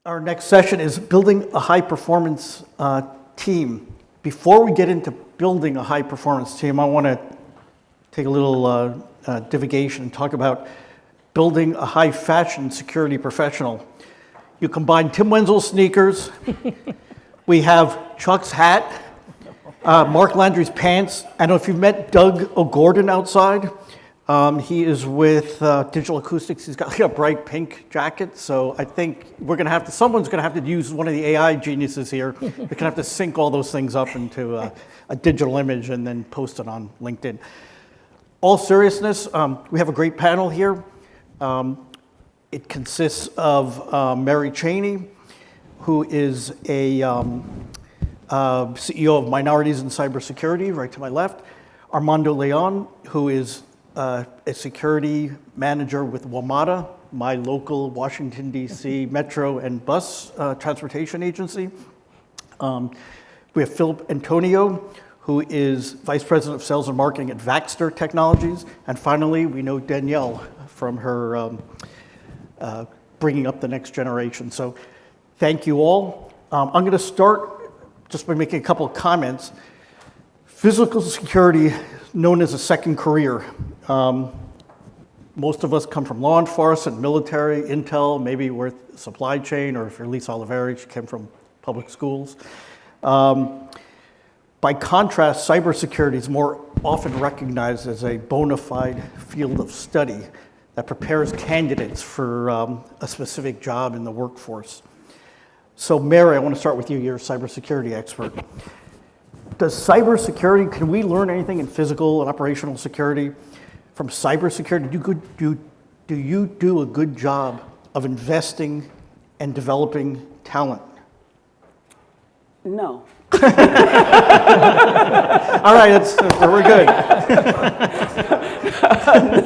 Our next session is building a high-performance team. Before we get into building a high-performance team, I want to take a little divagation and talk about building a high-fashion security professional. You combine Tim Wenzel's sneakers, we have Chuck's hat, Mark Landry's pants. I don't know if you've met Doug O'Gordon outside. He is with Digital Acoustics. He's got like a bright pink jacket. So I think someone's gonna have to use one of the AI geniuses here. They're gonna have to sync all those things up into a digital image and then post it on LinkedIn. All seriousness, we have a great panel here. It consists of Mary Chaney, who is a CEO of Minorities in Cybersecurity, right to my left. Armando Leon, who is a security manager with WMATA, my local Washington, D.C. metro and bus transportation agency. We have Antoniou, who is Vice President of Sales and Marketing at Vaxtor Technologies. And finally, we know Danielle from her bringing up the next generation. So thank you all. I'm going to start just by making a couple of comments. Physical security, known as a second career. Most of us come from law enforcement, military, intel, maybe we're supply chain, or if you're Lisa Oliveri, she came from public schools. By contrast, cybersecurity is more often recognized as a bona fide field of study that prepares candidates for a specific job in the workforce. So Mary, I want to start with you. You're a cybersecurity expert. Can we learn anything in physical and operational security from cybersecurity? Do you do a good job of investing and developing talent? No. All right, we're good.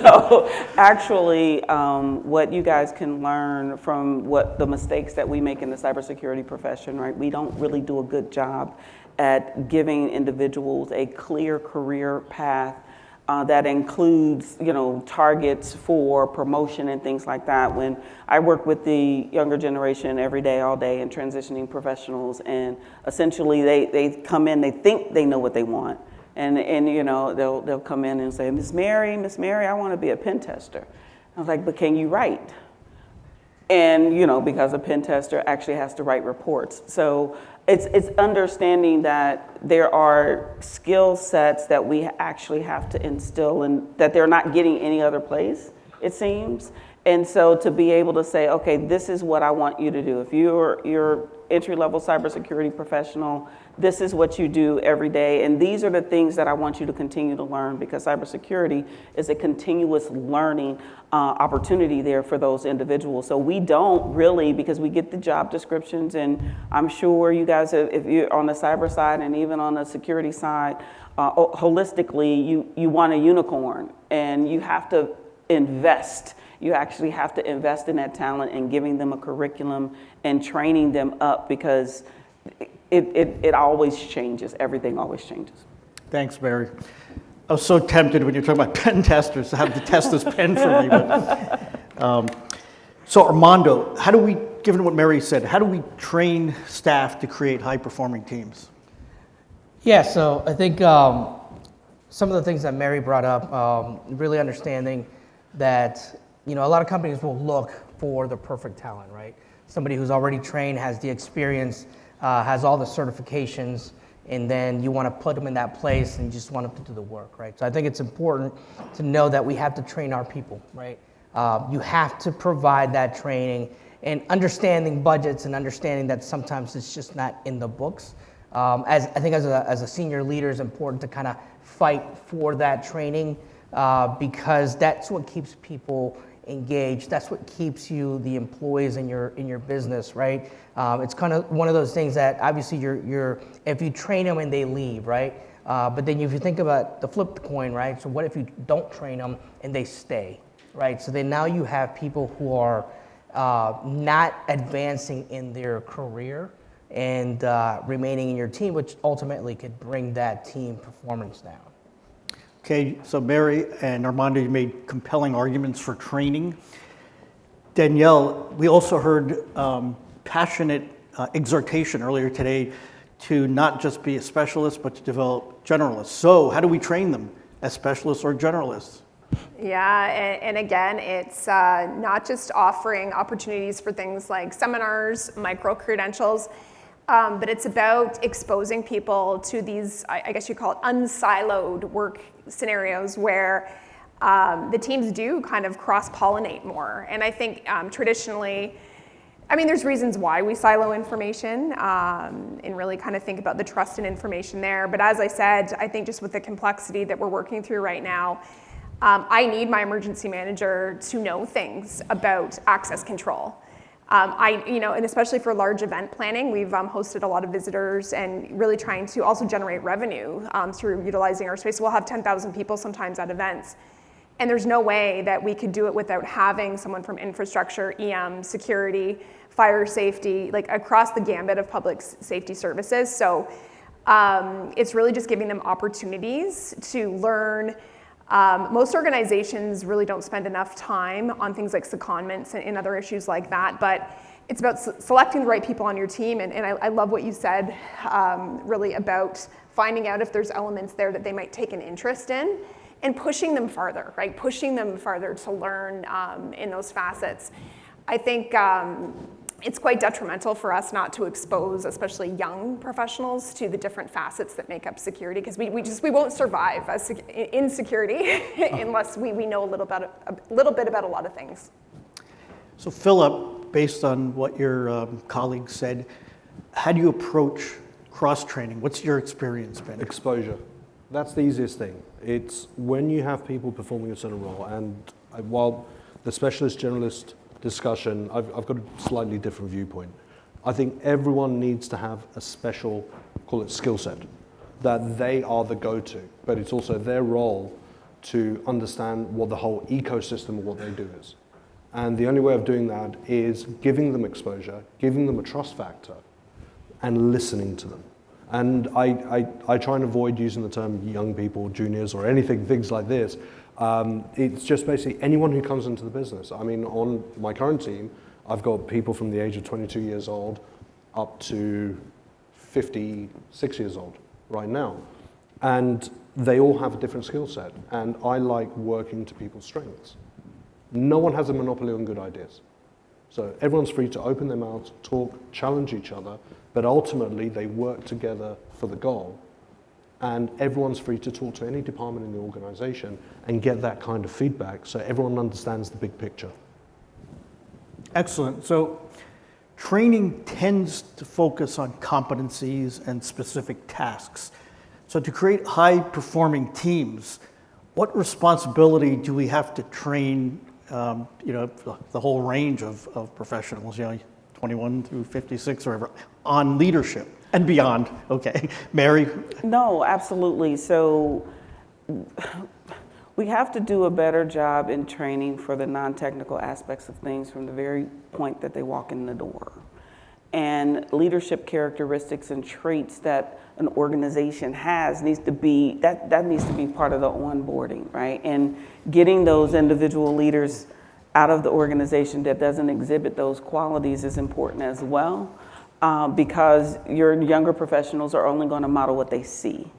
No, actually, what you guys can learn from the mistakes that we make in the cybersecurity profession, right? We don't really do a good job at giving individuals a clear career path that includes, targets for promotion and things like that. When I work with the younger generation every day, all day, and transitioning professionals, and essentially they come in, they think they know what they want, and they'll come in and say, Miss Mary, I want to be a pen tester. I was like, but can you write? And because a pen tester actually has to write reports. So it's understanding that there are skill sets that we actually have to instill and that they're not getting any other place, it seems. And so to be able to say, okay, this is what I want you to do. If you're entry-level cybersecurity professional, this is what you do every day. And these are the things that I want you to continue to learn, because cybersecurity is a continuous learning opportunity there for those individuals. So we don't really, because we get the job descriptions, and I'm sure you guys, if you're on the cyber side and even on the security side, holistically, you want a unicorn, and you have to invest. You actually have to invest in that talent and giving them a curriculum and training them up, because it always changes. Everything always changes. Thanks, Mary. I was so tempted when you're talking about pen testers to have to test this pen for me. But, so Armando, given what Mary said, how do we train staff to create high-performing teams? Yeah, so I think some of the things that Mary brought up, really understanding that a lot of companies will look for the perfect talent, right? Somebody who's already trained, has the experience, has all the certifications, and then you want to put them in that place and you just want them to do the work, right? So I think it's important to know that we have to train our people, right? You have to provide that training and understanding budgets and understanding that sometimes it's just not in the books. As a senior leader, it's important to kind of fight for that training because that's what keeps people engaged. That's what keeps you the employees in your business, right? It's kind of one of those things that obviously if you train them and they leave, right? But then if you think about the flip coin, right? So what if you don't train them and they stay, right? So then now you have people who are not advancing in their career and remaining in your team, which ultimately could bring that team performance down. Okay, so Mary and Armando, you made compelling arguments for training. Danielle, we also heard passionate exhortation earlier today to not just be a specialist, but to develop generalists. So how do we train them as specialists or generalists? Yeah, and again, it's not just offering opportunities for things like seminars, micro-credentials, but it's about exposing people to these, I guess you call it unsiloed work scenarios where the teams do kind of cross-pollinate more. And I think traditionally, I mean, there's reasons why we silo information and really kind of think about the trust in information there. But as I said, I think just with the complexity that we're working through right now, I need my emergency manager to know things about access control. And especially for large event planning, we've hosted a lot of visitors and really trying to also generate revenue through utilizing our space. We'll have 10,000 people sometimes at events. And there's no way that we could do it without having someone from infrastructure, EM, security, fire safety, like across the gambit of public safety services. So it's really just giving them opportunities to learn. Most organizations really don't spend enough time on things like secondments and other issues like that, but it's about selecting the right people on your team. And I love what you said, really about finding out if there's elements there that they might take an interest in and pushing them farther, right? Pushing them farther to learn in those facets. I think it's quite detrimental for us not to expose, especially young professionals, to the different facets that make up security, because we won't survive in security unless we know a little bit about a lot of things. So Philip, based on what your colleague said, how do you approach cross-training? What's your experience been? Exposure. That's the easiest thing. It's when you have people performing a certain role, and while the specialist generalist discussion, I've got a slightly different viewpoint. I think everyone needs to have a special, call it skill set, that they are the go-to, but it's also their role to understand what the whole ecosystem of what they do is. And the only way of doing that is giving them exposure, giving them a trust factor, and listening to them. And I try and avoid using the term young people, juniors, or anything, things like this. It's just basically anyone who comes into the business. I mean, on my current team, I've got people from the age of 22 years old up to 56 years old right now. And they all have a different skill set. And I like working to people's strengths. No one has a monopoly on good ideas. So everyone's free to open their mouths, talk, challenge each other, but ultimately they work together for the goal. And everyone's free to talk to any department in the organization and get that kind of feedback so everyone understands the big picture. Excellent. So training tends to focus on competencies and specific tasks. So to create high-performing teams, what responsibility do we have to train, the whole range of professionals, 21 through 56 or whatever, on leadership? And beyond, okay. Mary? No, absolutely. So we have to do a better job in training for the non-technical aspects of things from the very point that they walk in the door. And leadership characteristics and traits that an organization has needs to be, that needs to be part of the onboarding, right? And getting those individual leaders out of the organization that doesn't exhibit those qualities is important as well. Because your younger professionals are only going to model what they see.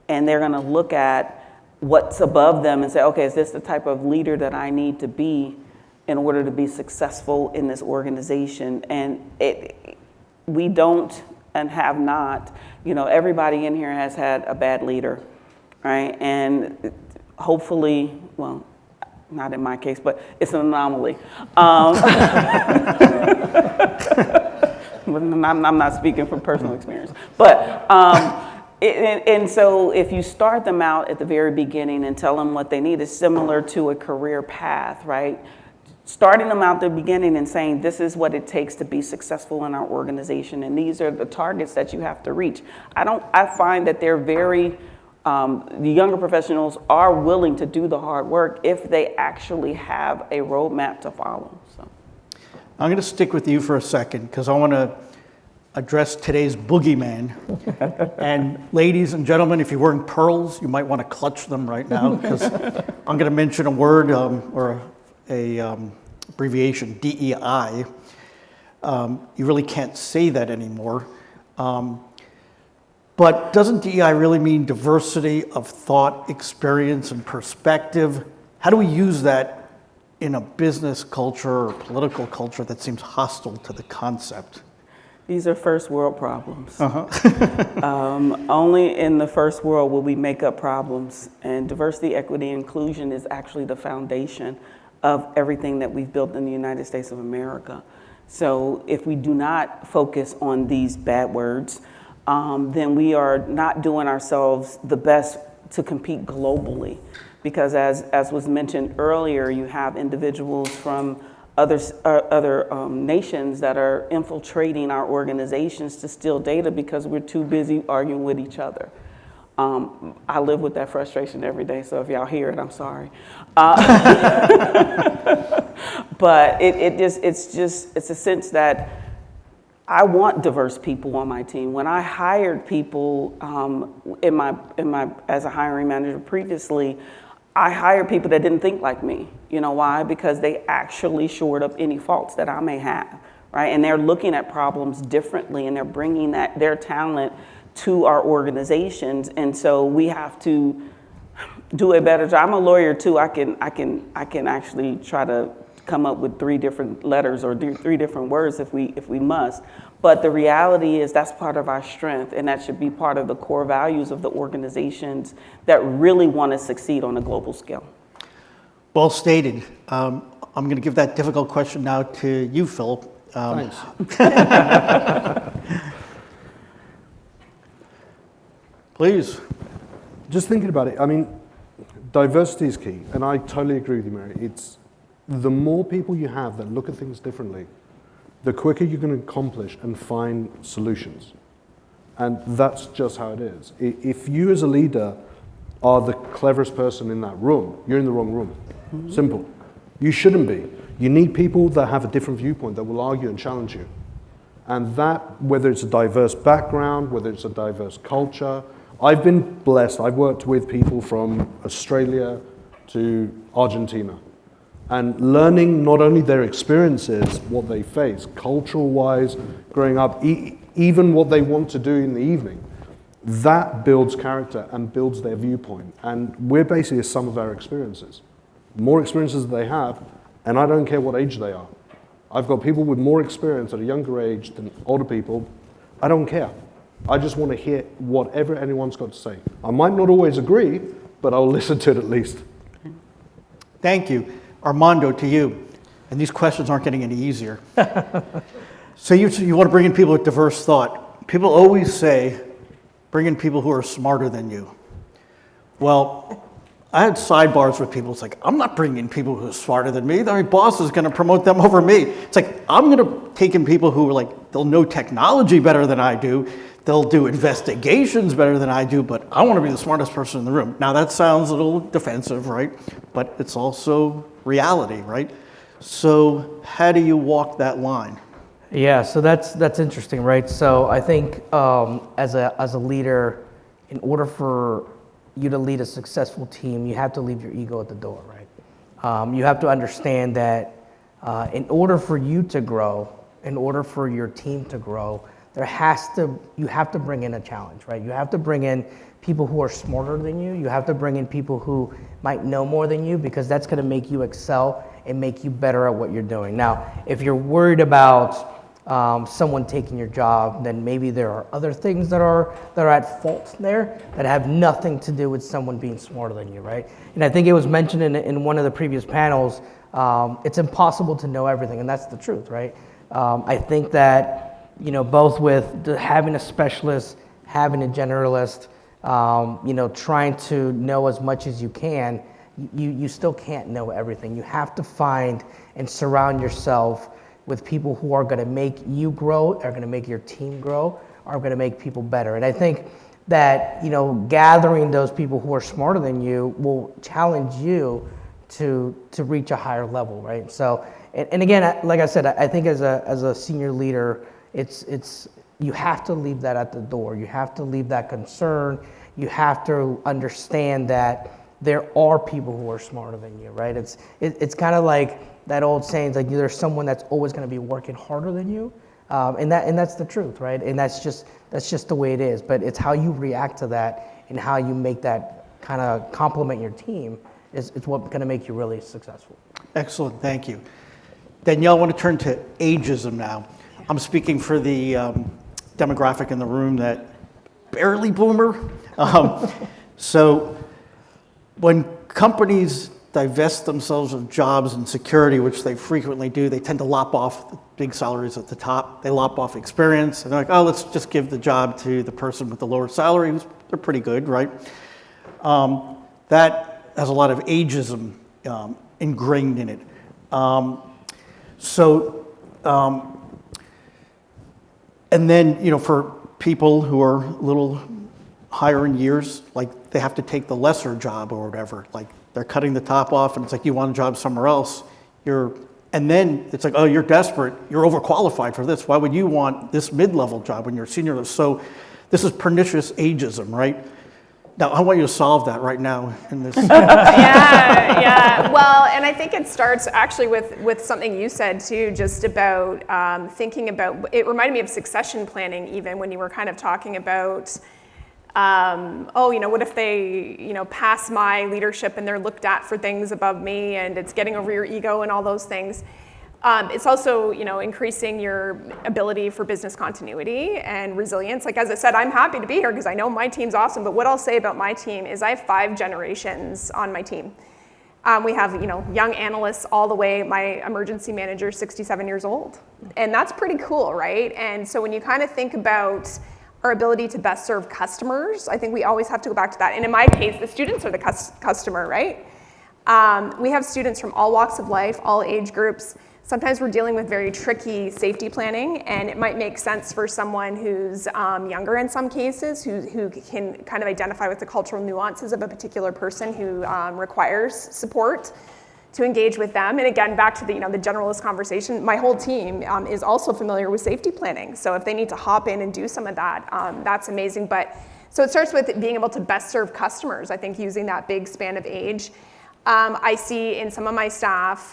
And they're going to look at what's above them and say, okay, is this the type of leader that I need to be in order to be successful in this organization? And we don't and have not, everybody in here has had a bad leader, right? And hopefully, well, not in my case, but it's an anomaly. I'm not speaking from personal experience, but and so if you start them out at the very beginning and tell them what they need, is similar to a career path, right? Starting them out at the beginning and saying, this is what it takes to be successful in our organization, and these are the targets that you have to reach. I find that they're very, the younger professionals are willing to do the hard work if they actually have a roadmap to follow, so. I'm going to stick with you for a second because I want to address today's boogeyman. And ladies and gentlemen, if you're wearing pearls, you might want to clutch them right now because I'm going to mention a word or a abbreviation, DEI. You really can't say that anymore. But doesn't DEI really mean diversity of thought, experience, and perspective? How do we use that in a business culture or political culture that seems hostile to the concept? These are first world problems. Only in the first world will we make up problems. And diversity, equity, inclusion is actually the foundation of everything that we've built in the United States of America. So if we do not focus on these bad words, then we are not doing ourselves the best to compete globally. Because as was mentioned earlier, you have individuals from other nations that are infiltrating our organizations to steal data because we're too busy arguing with each other. I live with that frustration every day, so if y'all hear it, I'm sorry. But it's a sense that I want diverse people on my team. When I hired people as a hiring manager previously, I hired people that didn't think like me. You know why? Because they actually shored up any faults that I may have, right? And they're looking at problems differently, and they're bringing their talent to our organizations. And so we have to do a better job. I'm a lawyer too. I can actually try to come up with 3 different letters or 3 different words if we must. But the reality is that's part of our strength, and that should be part of the core values of the organizations that really want to succeed on a global scale. Well stated. I'm going to give that difficult question now to you, Philip. Thanks. Please. Just thinking about it, I mean, diversity is key, and I totally agree with you, Mary. It's the more people you have that look at things differently, the quicker you're going to accomplish and find solutions. And that's just how it is. If you as a leader are the cleverest person in that room, you're in the wrong room. Mm-hmm. Simple. You shouldn't be. You need people that have a different viewpoint, that will argue and challenge you. And that, whether it's a diverse background, whether it's a diverse culture, I've been blessed. I've worked with people from Australia to Argentina, and learning not only their experiences, what they face, cultural-wise, growing up, even what they want to do in the evening, that builds character and builds their viewpoint. And we're basically a sum of our experiences. More experiences that they have, and I don't care what age they are. I've got people with more experience at a younger age than older people. I don't care. I just want to hear whatever anyone's got to say. I might not always agree, but I'll listen to it at least. Thank you. Armando, to you. And these questions aren't getting any easier. So you want to bring in people with diverse thought. People always say, bring in people who are smarter than you. Well, I had sidebars with people. It's like, I'm not bringing in people who are smarter than me. My boss is going to promote them over me. It's like, I'm going to take in people who are like, they'll know technology better than I do. They'll do investigations better than I do, but I want to be the smartest person in the room. Now that sounds a little defensive, right? But it's also reality, right? So how do you walk that line? Yeah, so that's interesting, right? So I think as a leader, in order for you to lead a successful team, you have to leave your ego at the door, right? You have to understand that in order for you to grow, in order for your team to grow, you have to bring in a challenge, right? You have to bring in people who are smarter than you. You have to bring in people who might know more than you, because that's going to make you excel and make you better at what you're doing. Now, if you're worried about someone taking your job, then maybe there are other things that are at fault there that have nothing to do with someone being smarter than you, right? And I think it was mentioned in one of the previous panels, it's impossible to know everything, and that's the truth, right? I think that, both with having a specialist, having a generalist, trying to know as much as you can, you still can't know everything. You have to find and surround yourself with people who are going to make you grow, are going to make your team grow, are going to make people better. And I think that, gathering those people who are smarter than you will challenge you to reach a higher level, right? So, and again, like I said, I think as a senior leader, it's you have to leave that at the door. You have to leave that concern. You have to understand that there are people who are smarter than you, right? It's kind of like that old saying, like there's someone that's always going to be working harder than you, and that's the truth, right? And that's just the way it is. But it's how you react to that and how you make that kind of complement your team is what's going to make you really successful. Excellent, thank you. Danielle, I want to turn to ageism now. I'm speaking for the demographic in the room that barely boomer. So when companies divest themselves of jobs in security, which they frequently do, they tend to lop off the big salaries at the top. They lop off experience, and they're like, oh, let's just give the job to the person with the lower salary. They're pretty good, right? That has a lot of ageism ingrained in it. And then, for people who are a little higher in years, like they have to take the lesser job or whatever, like they're cutting the top off and it's like, you want a job somewhere else. And then it's like, oh, you're desperate. You're overqualified for this. Why would you want this mid-level job when you're senior? So this is pernicious ageism, right? Now, I want you to solve that right now in this. Yeah. Well, and I think it starts actually with something you said too, just about thinking about, it reminded me of succession planning even when you were kind of talking about, what if they, pass my leadership and they're looked at for things above me and it's getting over your ego and all those things. It's also, increasing your ability for business continuity and resilience. Like, as I said, I'm happy to be here because I know my team's awesome, but what I'll say about my team is I have 5 generations on my team. We have, young analysts all the way. My emergency manager is 67 years old. And that's pretty cool, right? And so when you kind of think about our ability to best serve customers, I think we always have to go back to that. And in my case, the students are the customer, right? We have students from all walks of life, all age groups. Sometimes we're dealing with very tricky safety planning, and it might make sense for someone who's younger in some cases, who can kind of identify with the cultural nuances of a particular person who requires support, to engage with them. And again, back to the generalist conversation, my whole team is also familiar with safety planning. So if they need to hop in and do some of that, that's amazing. But so it starts with being able to best serve customers, I think, using that big span of age. I see in some of my staff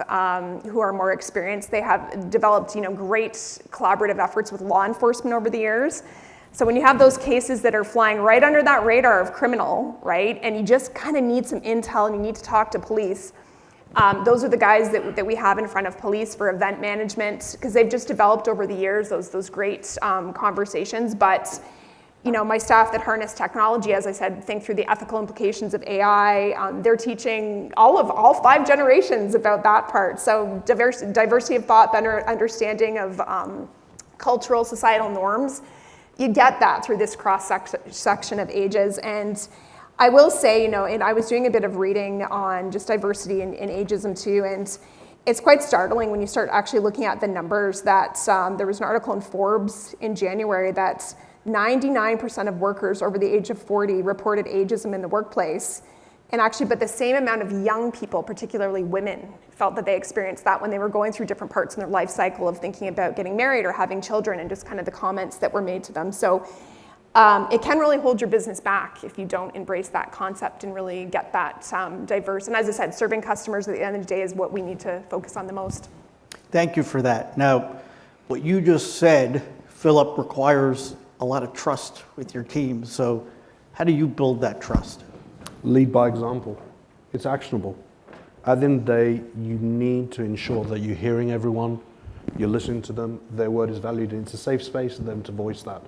who are more experienced, they have developed great collaborative efforts with law enforcement over the years. So when you have those cases that are flying right under that radar of criminal, right, and you just kind of need some intel and you need to talk to police, those are the guys that we have in front of police for event management, because they've just developed over the years those great conversations. But my staff that harness technology, as I said, think through the ethical implications of AI. They're teaching all 5 generations about that part. So diversity of thought, better understanding of cultural, societal norms. You get that through this cross-section of ages. And I will say, and I was doing a bit of reading on just diversity and ageism too, and it's quite startling when you start actually looking at the numbers that there was an article in Forbes in January that 99% of workers over the age of 40 reported ageism in the workplace. And actually, but the same amount of young people, particularly women, felt that they experienced that when they were going through different parts in their life cycle of thinking about getting married or having children, and just kind of the comments that were made to them. So it can really hold your business back if you don't embrace that concept and really get that diverse. And as I said, serving customers at the end of the day is what we need to focus on the most. Thank you for that. Now, what you just said, Philip, requires a lot of trust with your team. So how do you build that trust? Lead by example. It's actionable. At the end of the day, you need to ensure that you're hearing everyone, you're listening to them, their word is valued, and it's a safe space for them to voice that.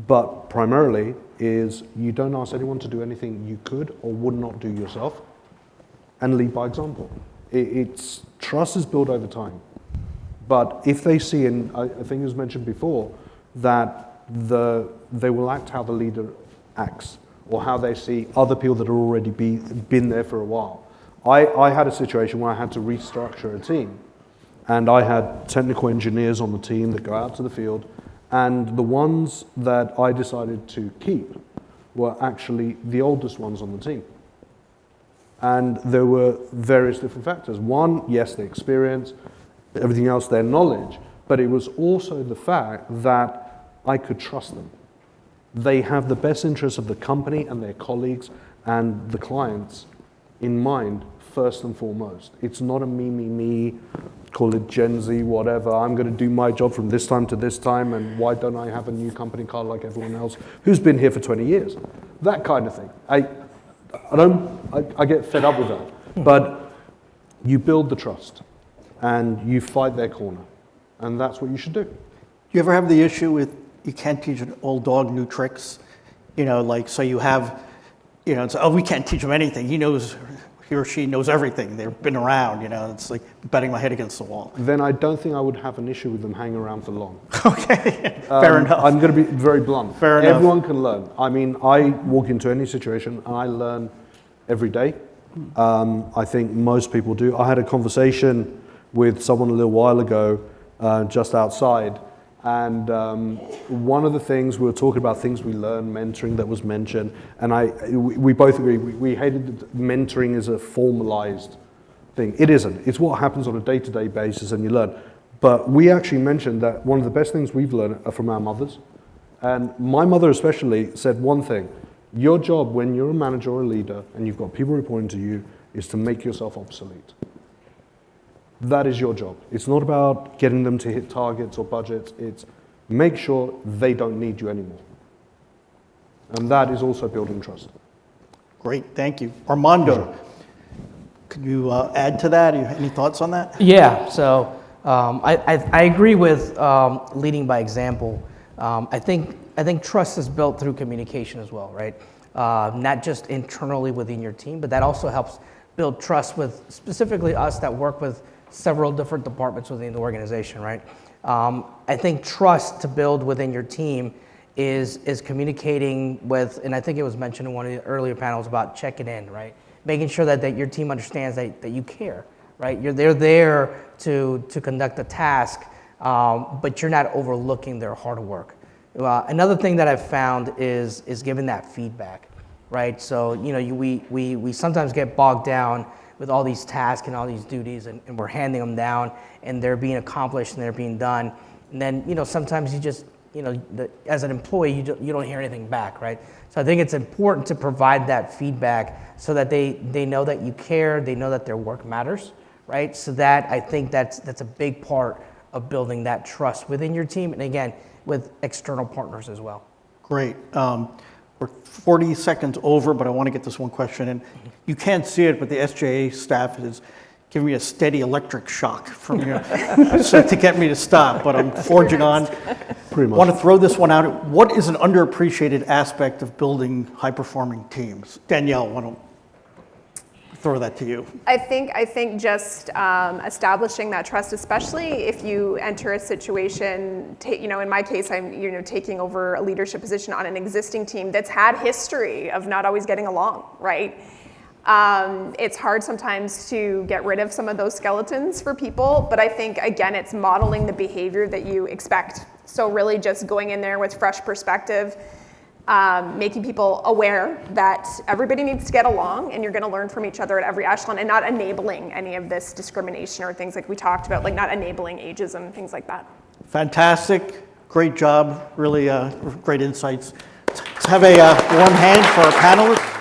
But primarily is you don't ask anyone to do anything you could or would not do yourself, and lead by example. It's trust is built over time. But if they see, and I think it was mentioned before, that they will act how the leader acts, or how they see other people that are already been there for a while. I had a situation where I had to restructure a team, and I had technical engineers on the team that go out to the field, and the ones that I decided to keep were actually the oldest ones on the team. And there were various different factors. One, yes, the experience, everything else, their knowledge, but it was also the fact that I could trust them. They have the best interests of the company and their colleagues and the clients in mind first and foremost. It's not a me, call it Gen Z, whatever. I'm going to do my job from this time to this time, and why don't I have a new company car like everyone else who's been here for 20 years? That kind of thing. I get fed up with that. But you build the trust, and you fight their corner, and that's what you should do. Do you ever have the issue with you can't teach an old dog new tricks? Like, so you have, it's, we can't teach him anything. He or she knows everything. They've been around, it's like betting my head against the wall. Then I don't think I would have an issue with them hanging around for long. Okay, fair enough. I'm going to be very blunt. Fair enough. Everyone can learn. I mean, I walk into any situation and I learn every day. I think most people do. I had a conversation with someone a little while ago, just outside, and one of the things we were talking about, things we learn, mentoring that was mentioned, and we both agree. We hated that mentoring is a formalized thing. It isn't. It's what happens on a day-to-day basis, and you learn. But we actually mentioned that one of the best things we've learned are from our mothers, and my mother especially said one thing. Your job when you're a manager or a leader and you've got people reporting to you is to make yourself obsolete. That is your job. It's not about getting them to hit targets or budgets. It's make sure they don't need you anymore. And that is also building trust. Great, thank you. Armando, could you add to that? Any thoughts on that? Yeah, so I agree with leading by example. I think trust is built through communication as well, right? Not just internally within your team, but that also helps build trust with specifically us that work with several different departments within the organization, right? I think trust to build within your team is communicating with, and I think it was mentioned in one of the earlier panels about checking in, right? Making sure that your team understands that you care, right? They're there to conduct a task, but you're not overlooking their hard work. Another thing that I've found is giving that feedback, right? So we sometimes get bogged down with all these tasks and all these duties, and we're handing them down, and they're being accomplished and they're being done, and then sometimes you just as an employee you don't hear anything back, right? So I think it's important to provide that feedback so that they know that you care, they know that their work matters, right? So that I think that's a big part of building that trust within your team, and again, with external partners as well. Great. We're 40 seconds over, but I want to get this one question in. You can't see it, but the SJA staff is giving me a steady electric shock from so to get me to stop, but I'm forging on. Pretty much. I want to throw this one out. What is an underappreciated aspect of building high-performing teams? Danielle, why don't throw that to you. I think just establishing that trust, especially if you enter a situation, in my case, I'm taking over a leadership position on an existing team that's had history of not always getting along, right? It's hard sometimes to get rid of some of those skeletons for people, but I think, again, it's modeling the behavior that you expect. So really just going in there with fresh perspective, making people aware that everybody needs to get along and you're going to learn from each other at every echelon, and not enabling any of this discrimination or things like we talked about, like not enabling ageism, things like that. Fantastic. Great job. Really great insights. Let's have a warm hand for our panelists.